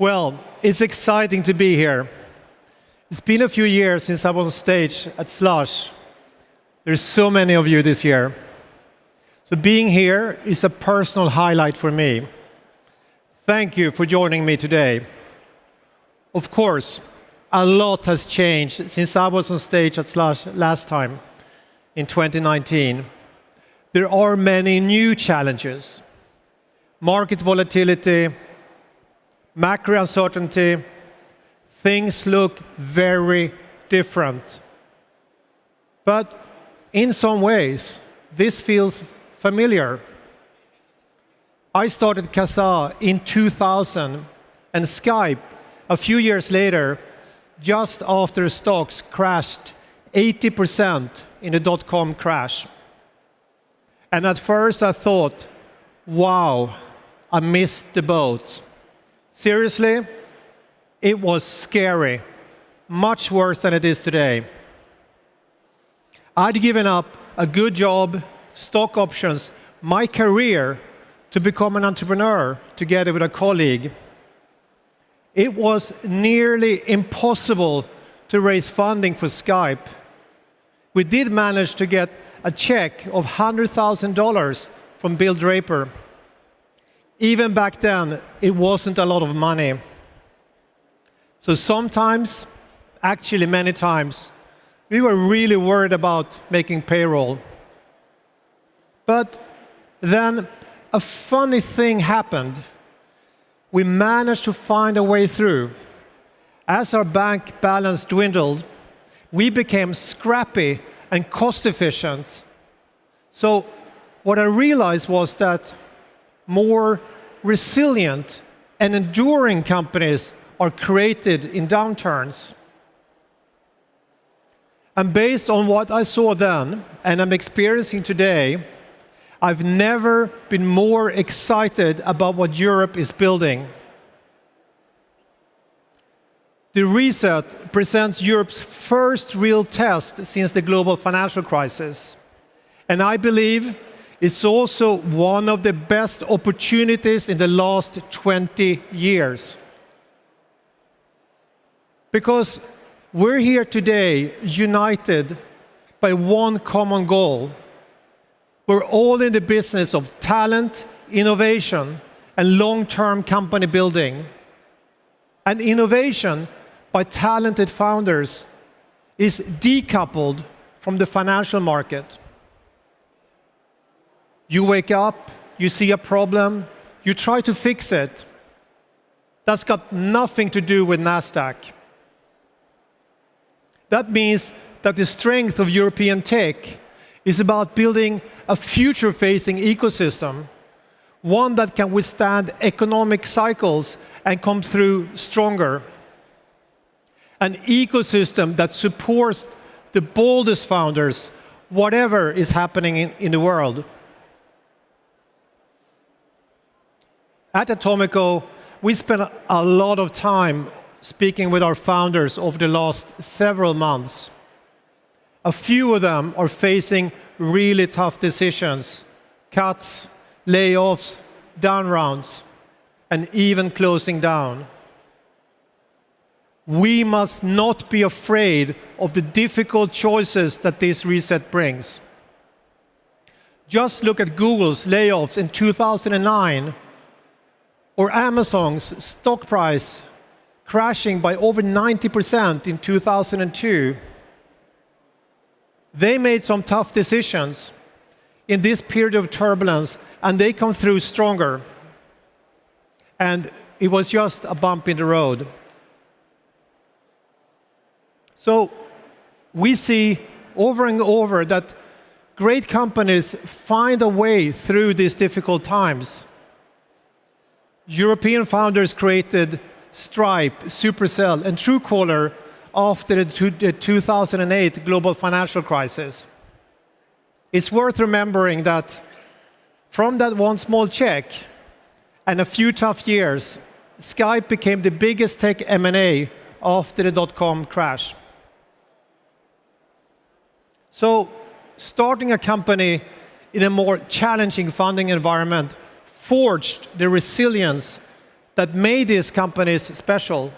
Well, it's exciting to be here. It's been a few years since I was on stage at Slush. There's so many of you this year. So being here is a personal highlight for me. Thank you for joining me today. Of course, a lot has changed since I was on stage at Slush last time in 2019. There are many new challenges. Market volatility, macro uncertainty, things look very different. But in some ways, this feels familiar. I started Kazaa in 2000 and Skype a few years later, just after stocks crashed 80% in the dot-com crash. And at first I thought, wow, I missed the boat. Seriously, it was scary, much worse than it is today. I'd given up a good job, stock options, my career to become an entrepreneur together with a colleague. It was nearly impossible to raise funding for Skype. We did manage to get a check of $100,000 from Bill Draper. Even back then, it wasn't a lot of money. So sometimes, actually many times, we were really worried about making payroll. But then a funny thing happened. We managed to find a way through. As our bank balance dwindled, we became scrappy and cost efficient. So what I realized was that more resilient and enduring companies are created in downturns. And based on what I saw then, and I'm experiencing today, I've never been more excited about what Europe is building. The reset presents Europe's first real test since the global financial crisis. And I believe it's also one of the best opportunities in the last 20 years. Because we're here today united by one common goal. We're all in the business of talent, innovation, and long-term company building. And innovation by talented founders is decoupled from the financial market. You wake up, you see a problem, you try to fix it. That's got nothing to do with Nasdaq. That means that the strength of European tech is about building a future-facing ecosystem, one that can withstand economic cycles and come through stronger. An ecosystem that supports the boldest founders, whatever is happening in the world. At Atomico, we spent a lot of time speaking with our founders over the last several months. A few of them are facing really tough decisions, cuts, layoffs, down rounds, and even closing down. We must not be afraid of the difficult choices that this reset brings. Just look at Google's layoffs in 2009, or Amazon's stock price crashing by over 90% in 2002. They made some tough decisions in this period of turbulence, and they come through stronger. And it was just a bump in the road. So we see over and over that great companies find a way through these difficult times. European founders created Stripe, Supercell, and Truecaller after the 2008 global financial crisis. It's worth remembering that from that one small check and a few tough years, Skype became the biggest tech M&A after the dot-com crash. So starting a company in a more challenging funding environment forged the resilience that made these companies special.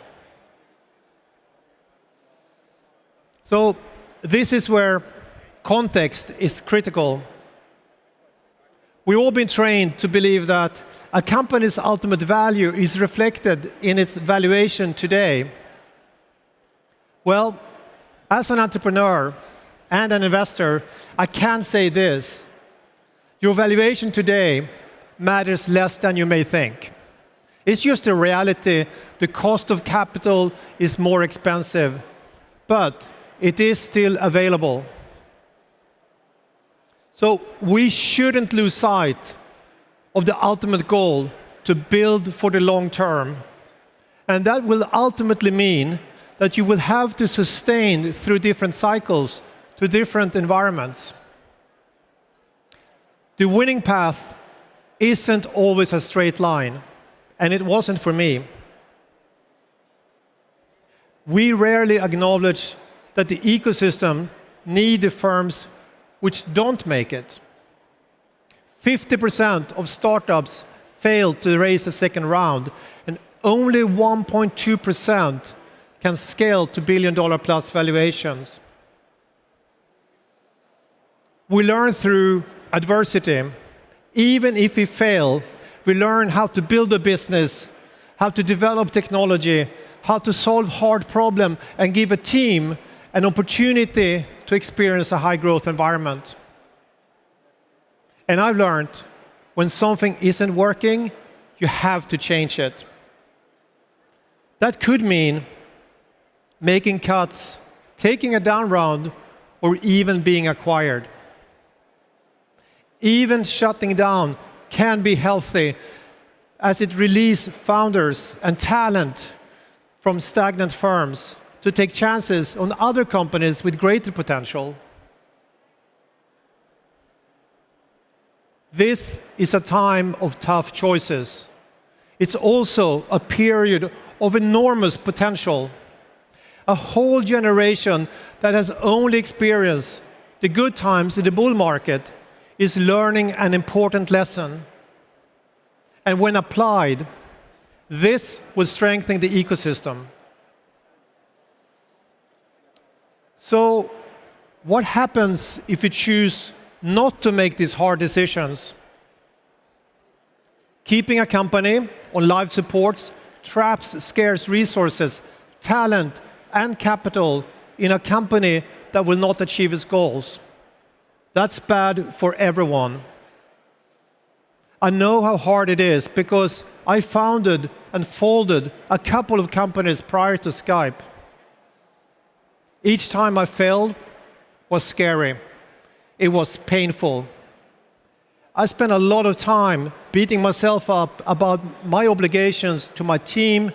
So this is where context is critical. We've all been trained to believe that a company's ultimate value is reflected in its valuation today. Well, as an entrepreneur and an investor, I can say this: your valuation today matters less than you may think. It's just a reality. The cost of capital is more expensive, but it is still available. So we shouldn't lose sight of the ultimate goal to build for the long term. And that will ultimately mean that you will have to sustain through different cycles to different environments. The winning path isn't always a straight line, and it wasn't for me. We rarely acknowledge that the ecosystem needs the firms which don't make it. 50% of startups fail to raise a second round, and only 1.2% can scale to billion-dollar plus valuations. We learn through adversity. Even if we fail, we learn how to build a business, how to develop technology, how to solve hard problems, and give a team an opportunity to experience a high-growth environment. And I've learned when something isn't working, you have to change it. That could mean making cuts, taking a down round, or even being acquired. Even shutting down can be healthy, as it releases founders and talent from stagnant firms to take chances on other companies with greater potential. This is a time of tough choices. It's also a period of enormous potential. A whole generation that has only experienced the good times in the bull market is learning an important lesson. And when applied, this will strengthen the ecosystem. So, what happens if you choose not to make these hard decisions? Keeping a company on life supports traps scarce resources, talent, and capital in a company that will not achieve its goals. That's bad for everyone. I know how hard it is because I founded and folded a couple of companies prior to Skype. Each time I failed was scary. It was painful. I spent a lot of time beating myself up about my obligations to my team,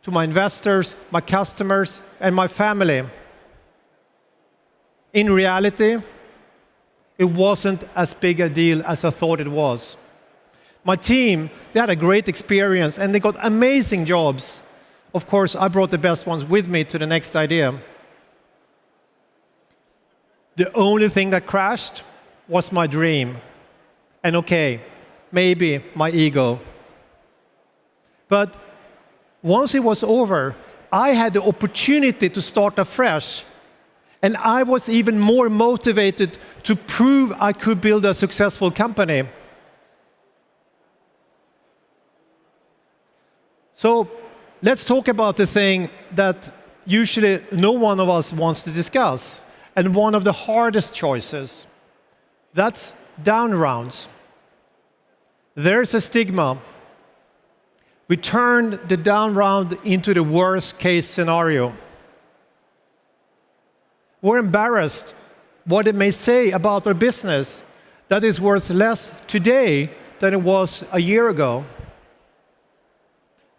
to my investors, my customers, and my family. In reality, it wasn't as big a deal as I thought it was. My team, they had a great experience and they got amazing jobs. Of course, I brought the best ones with me to the next idea. The only thing that crashed was my dream. And okay, maybe my ego. But once it was over, I had the opportunity to start afresh. And I was even more motivated to prove I could build a successful company. So let's talk about the thing that usually no one of us wants to discuss, and one of the hardest choices. That's down rounds. There's a stigma. We turned the down round into the worst case scenario. We're embarrassed what it may say about our business that is worth less today than it was a year ago.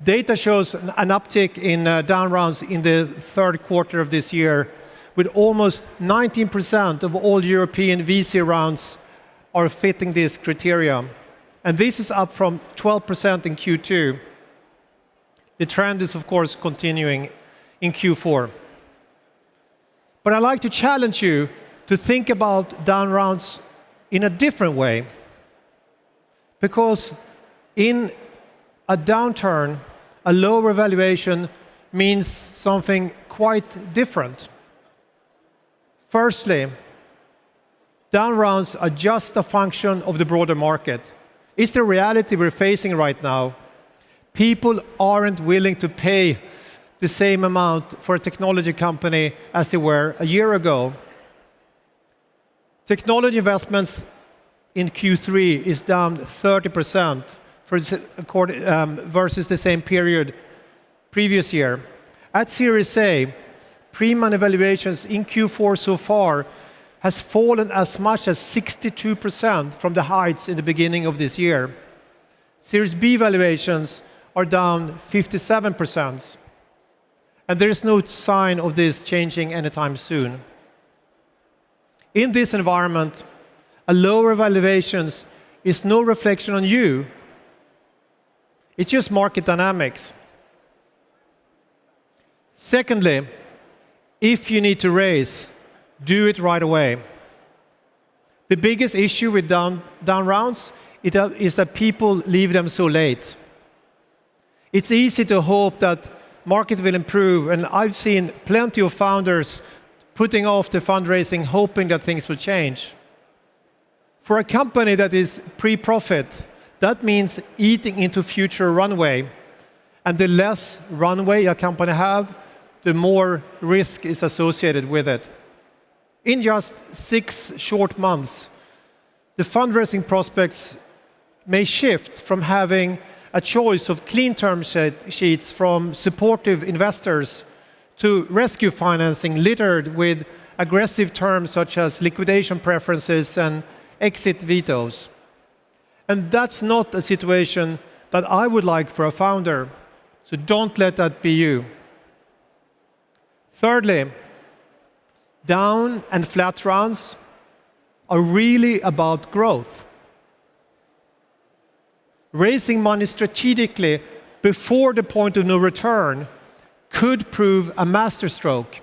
Data shows an uptick in down rounds in the third quarter of this year, with almost 19% of all European VC rounds are fitting this criteria. And this is up from 12% in Q2. The trend is, of course, continuing in Q4. But I'd like to challenge you to think about down rounds in a different way. Because in a downturn, a lower valuation, means something quite different. Firstly, down rounds are just a function of the broader market. It's the reality we're facing right now. People aren't willing to pay the same amount for a technology company as they were a year ago. Technology investments in Q3 is down 30% versus the same period previous year. At Series A, pre-money valuations in Q4 so far has fallen as much as 62% from the heights in the beginning of this year. Series B valuations are down 57%. And there is no sign of this changing anytime soon. In this environment, a lower valuations is no reflection on you. It's just market dynamics. Secondly, if you need to raise, do it right away. The biggest issue with down rounds is that people leave them so late. It's easy to hope that market will improve, and I've seen plenty of founders putting off the fundraising, hoping that things will change. For a company that is pre-profit, that means eating into future runway. And the less runway a company have, the more risk is associated with it. In just 6 short months, the fundraising prospects may shift from having a choice of clean term sheets from supportive investors to rescue financing littered with aggressive terms such as liquidation preferences and exit vetoes. And that's not a situation that I would like for a founder, so don't let that be you. Thirdly, down and flat rounds are really about growth. Raising money strategically before the point of no return could prove a masterstroke.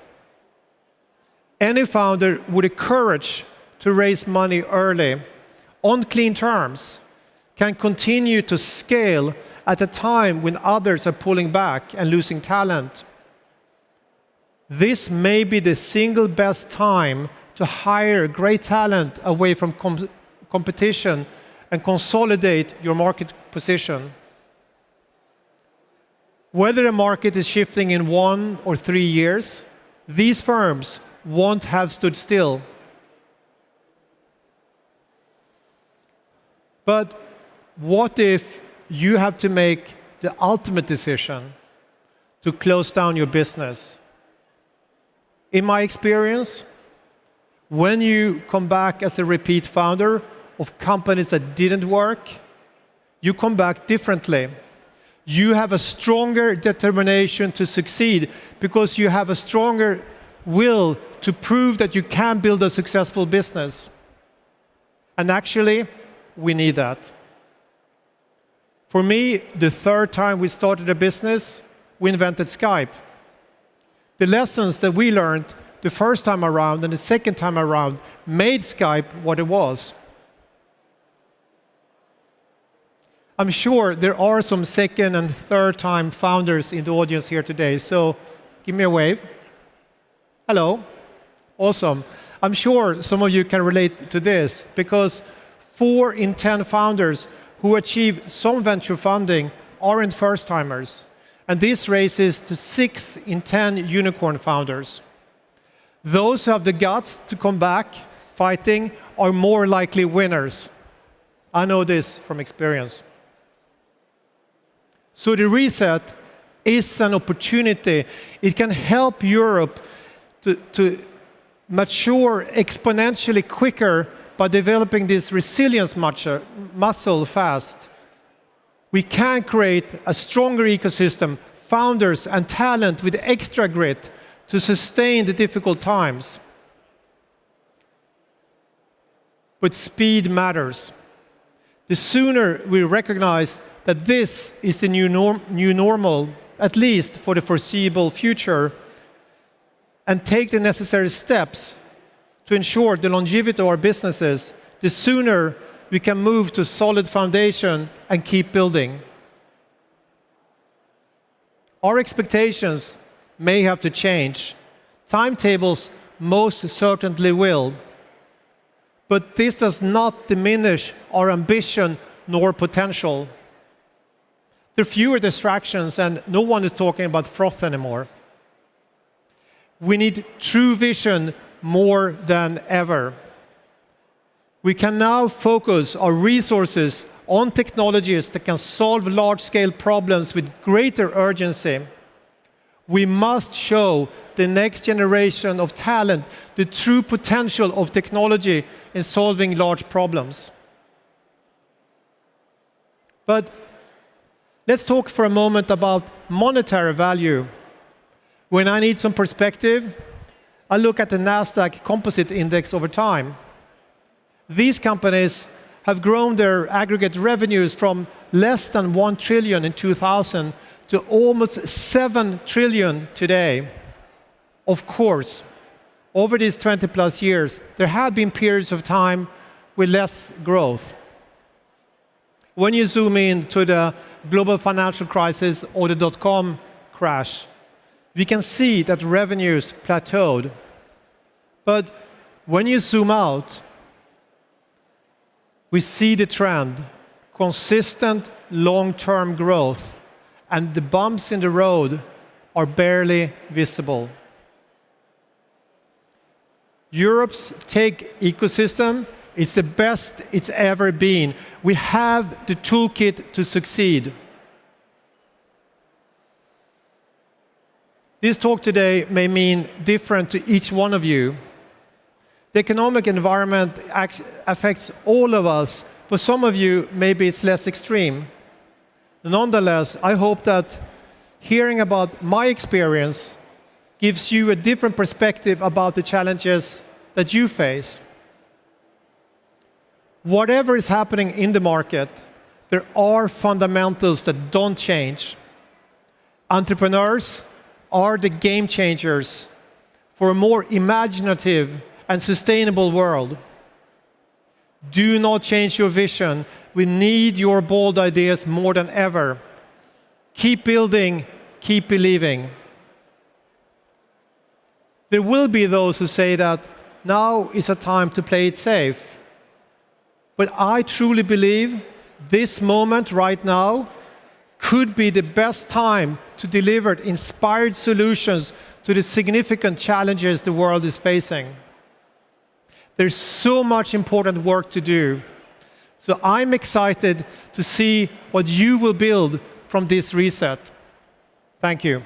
Any founder with the courage to raise money early on clean terms can continue to scale at a time when others are pulling back and losing talent. This may be the single best time to hire great talent away from competition and consolidate your market position. Whether the market is shifting in 1 or 3 years, these firms won't have stood still. But what if you have to make the ultimate decision to close down your business? In my experience, when you come back as a repeat founder of companies that didn't work, you come back differently. You have a stronger determination to succeed because you have a stronger will to prove that you can build a successful business. And actually, we need that. For me, the third time we started a business, we invented Skype. The lessons that we learned the first time around and the second time around made Skype what it was. I'm sure there are some second and third time founders in the audience here today, so give me a wave. Hello. Awesome. I'm sure some of you can relate to this because 4 in 10 founders who achieve some venture funding aren't first-timers. And this raises to 6 in 10 unicorn founders. Those who have the guts to come back fighting are more likely winners. I know this from experience. So the reset is an opportunity. It can help Europe to mature exponentially quicker by developing this resilience muscle fast. We can create a stronger ecosystem, founders and talent with extra grit to sustain the difficult times. But speed matters. The sooner we recognize that this is the new normal, at least for the foreseeable future, and take the necessary steps to ensure the longevity of our businesses, the sooner we can move to solid foundation and keep building. Our expectations may have to change. Timetables most certainly will. But this does not diminish our ambition nor potential. There are fewer distractions and no one is talking about froth anymore. We need true vision more than ever. We can now focus our resources on technologies that can solve large-scale problems with greater urgency. We must show the next generation of talent the true potential of technology in solving large problems. But let's talk for a moment about monetary value. When I need some perspective, I look at the Nasdaq Composite Index over time. These companies have grown their aggregate revenues from less than 1 trillion in 2000 to almost 7 trillion today. Of course, over these 20+ years, there have been periods of time with less growth. When you zoom in to the global financial crisis or the dot-com crash, we can see that revenues plateaued. But when you zoom out, we see the trend, consistent long-term growth, and the bumps in the road are barely visible. Europe's tech ecosystem is the best it's ever been. We have the toolkit to succeed. This talk today may mean different to each one of you. The economic environment affects all of us. For some of you, maybe it's less extreme. Nonetheless, I hope that hearing about my experience gives you a different perspective about the challenges that you face. Whatever is happening in the market, there are fundamentals that don't change. Entrepreneurs are the game changers for a more imaginative and sustainable world. Do not change your vision. We need your bold ideas more than ever. Keep building, keep believing. There will be those who say that now is a time to play it safe. But I truly believe this moment right now could be the best time to deliver inspired solutions to the significant challenges the world is facing. There's so much important work to do. So I'm excited to see what you will build from this reset. Thank you.